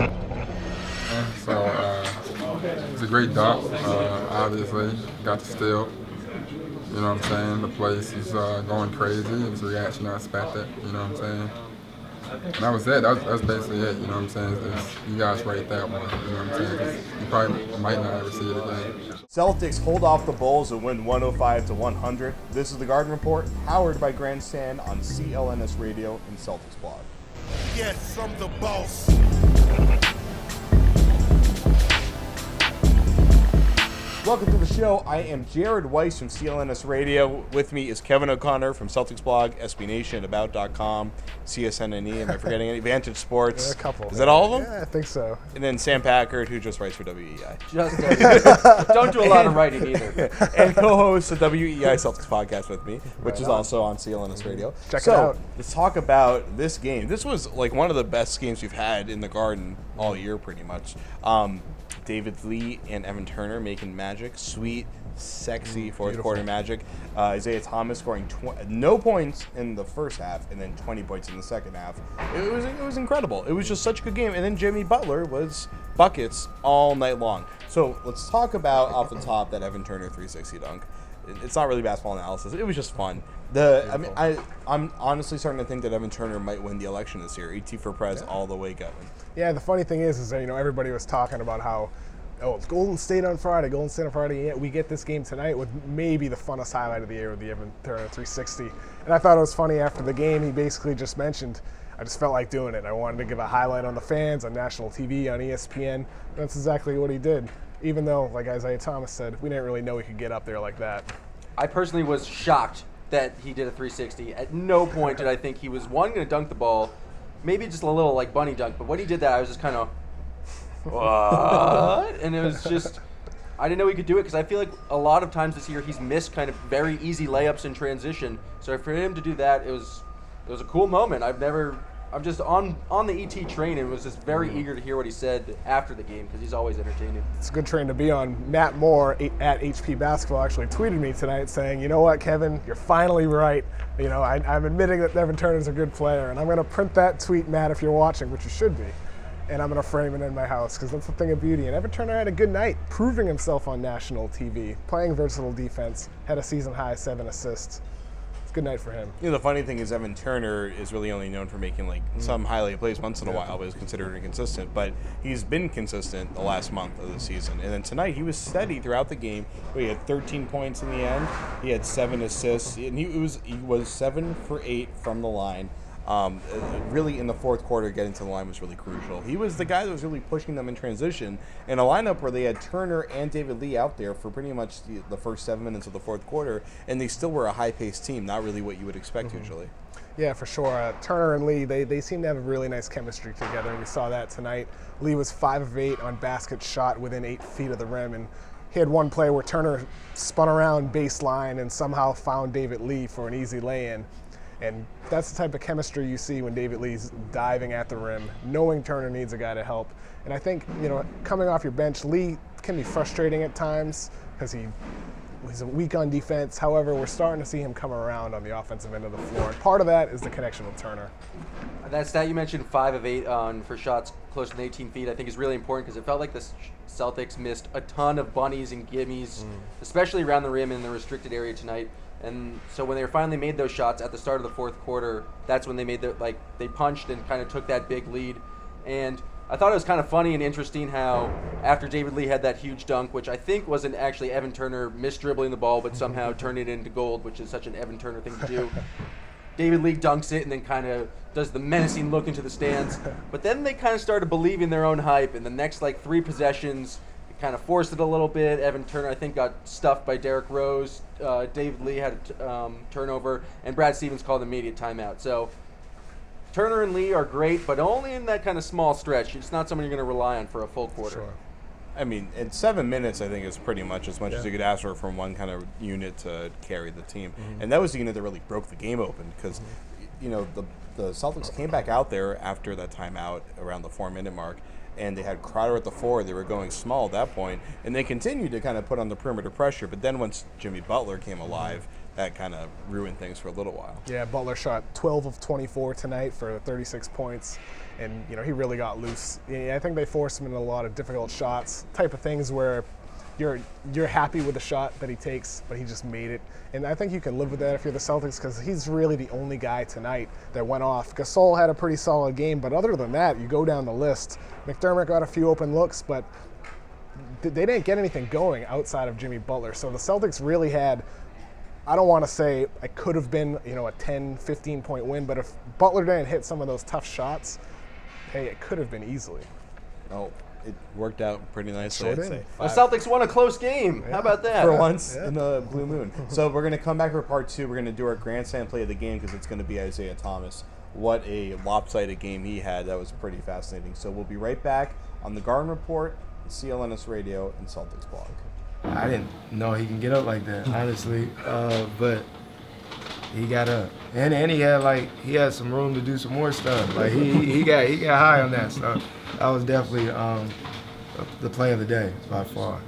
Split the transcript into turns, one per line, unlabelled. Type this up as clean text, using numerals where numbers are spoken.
It was a great dunk. Obviously, got the steal. You know what I'm saying? The place is going crazy. It was a reaction I expected. You know what I'm saying? And that was it. That's basically it. You know what I'm saying? You guys rate that one. You know what I'm saying? 'Cause you probably might not ever see it again.
Celtics hold off the Bulls and win 105-100. This is the Garden Report, powered by Grandstand on CLNS Radio and Celtics Blog.
Yes, I'm the boss.
Welcome to the show. I am Jared Weiss from CLNS Radio. With me is Kevin O'Connor from Celtics Blog, SB Nation, About.com, CSNNE. Am I forgetting any? Vantage Sports.
Yeah, a couple.
Is that all of them?
Yeah, I think so.
And then Sam Packard, who just writes for WEI.
Don't do a lot of writing either.
And co-hosts the WEI Celtics podcast with me, which is also on CLNS Radio.
Check it out.
Let's talk about this game. This was like one of the best games we've had in the Garden all year, pretty much. David Lee and Evan Turner making magic, sweet, sexy fourth quarter magic. Isaiah Thomas scoring no points in the first half and then 20 points in the second half. It was incredible. It was just such a good game. And then Jimmy Butler was buckets all night long. So let's talk about off the top that Evan Turner 360 dunk. It's not really basketball analysis. It was just fun. I'm honestly starting to think that Evan Turner might win the election this year. ET for Prez all the way, Kevin.
Yeah, the funny thing is that, everybody was talking about how, it's Golden State on Friday, Yeah, we get this game tonight with maybe the funnest highlight of the year with the Evan Turner 360. And I thought it was funny after the game, he basically just mentioned, I just felt like doing it. I wanted to give a highlight on the fans, on national TV, on ESPN. And that's exactly what he did. Even though, like Isaiah Thomas said, we didn't really know he could get up there like that.
I personally was shocked that he did a 360. At no point did I think he was, one, going to dunk the ball, maybe just a little like bunny dunk, but when he did that, I was just kind of, what? And it was just, I didn't know he could do it because I feel like a lot of times this year he's missed kind of very easy layups in transition. So for him to do that, it was a cool moment. I'm just on the ET train and was just very eager to hear what he said after the game because he's always entertaining.
It's a good train to be on. Matt Moore at HP Basketball actually tweeted me tonight saying, you know what, Kevin, you're finally right. I'm admitting that Evan Turner's a good player, and I'm going to print that tweet, Matt, if you're watching, which you should be, and I'm going to frame it in my house because that's the thing of beauty. And Evan Turner had a good night, proving himself on national TV, playing versatile defense, had a season-high 7 assists. Good night for him.
The funny thing is Evan Turner is really only known for making some highlight plays once in a while, but is considered inconsistent. But he's been consistent the last month of the season. And then tonight he was steady throughout the game. He had 13 points in the end. He had 7 assists, and he was 7 for 8 from the line. Really in the fourth quarter, getting to the line was really crucial. He was the guy that was really pushing them in transition in a lineup where they had Turner and David Lee out there for pretty much the first 7 minutes of the fourth quarter, and they still were a high-paced team, not really what you would expect usually.
Yeah, for sure. Turner and Lee, they seem to have a really nice chemistry together, and we saw that tonight. Lee was 5 of 8 on baskets shot within 8 feet of the rim, and he had one play where Turner spun around baseline and somehow found David Lee for an easy lay-in. And that's the type of chemistry you see when David Lee's diving at the rim, knowing Turner needs a guy to help. And I think, coming off your bench, Lee can be frustrating at times because he's weak on defense. However, we're starting to see him come around on the offensive end of the floor. And part of that is the connection with Turner.
That stat you mentioned, 5 of 8 for shots closer than 18 feet, I think is really important because it felt like the Celtics missed a ton of bunnies and gimmies, especially around the rim in the restricted area tonight. And so when they finally made those shots at the start of the fourth quarter, that's when they made they punched and kind of took that big lead. And I thought it was kind of funny and interesting how after David Lee had that huge dunk, which I think wasn't actually Evan Turner misdribbling the ball, but somehow turned it into gold, which is such an Evan Turner thing to do. David Lee dunks it and then kind of does the menacing look into the stands. But then they kind of started believing their own hype. And the next 3 possessions, kind of forced it a little bit. Evan Turner, I think, got stuffed by Derrick Rose. David Lee had a turnover, and Brad Stevens called an immediate timeout. So Turner and Lee are great, but only in that kind of small stretch. It's not someone you're going to rely on for a full quarter. Sure.
I mean, in 7 minutes, I think is pretty much as much as you could ask for from one kind of unit to carry the team. And that was the unit that really broke the game open because, the Celtics came back out there after that timeout around the 4-minute mark, and they had Crowder at the 4. They were going small at that point, and they continued to kind of put on the perimeter pressure. But then once Jimmy Butler came alive, that kind of ruined things for a little while.
Yeah, Butler shot 12 of 24 tonight for 36 points, and he really got loose. Yeah, I think they forced him into a lot of difficult shots, type of things where you're happy with the shot that he takes, but he just made it. And I think you can live with that if you're the Celtics, because he's really the only guy tonight that went off. Gasol had a pretty solid game, but other than that, you go down the list. McDermott got a few open looks, but they didn't get anything going outside of Jimmy Butler. So the Celtics really had, I don't want to say it could have been, a 10, 15-point win, but if Butler didn't hit some of those tough shots, hey, it could have been easily.
Oh, it worked out pretty nicely,
Sure
I'd
did.
say.
The Celtics won a close game. How about that?
For once in the blue moon. So we're going to come back for part 2. We're going to do our grandstand play of the game because it's going to be Isaiah Thomas. What a lopsided game he had. That was pretty fascinating. So we'll be right back on the Garden Report, CLNS Radio, and Celtics Blog.
I didn't know he can get up like that, honestly. But he got up, and he had some room to do some more stuff. Like he got high on that stuff. That was definitely the play of the day by far.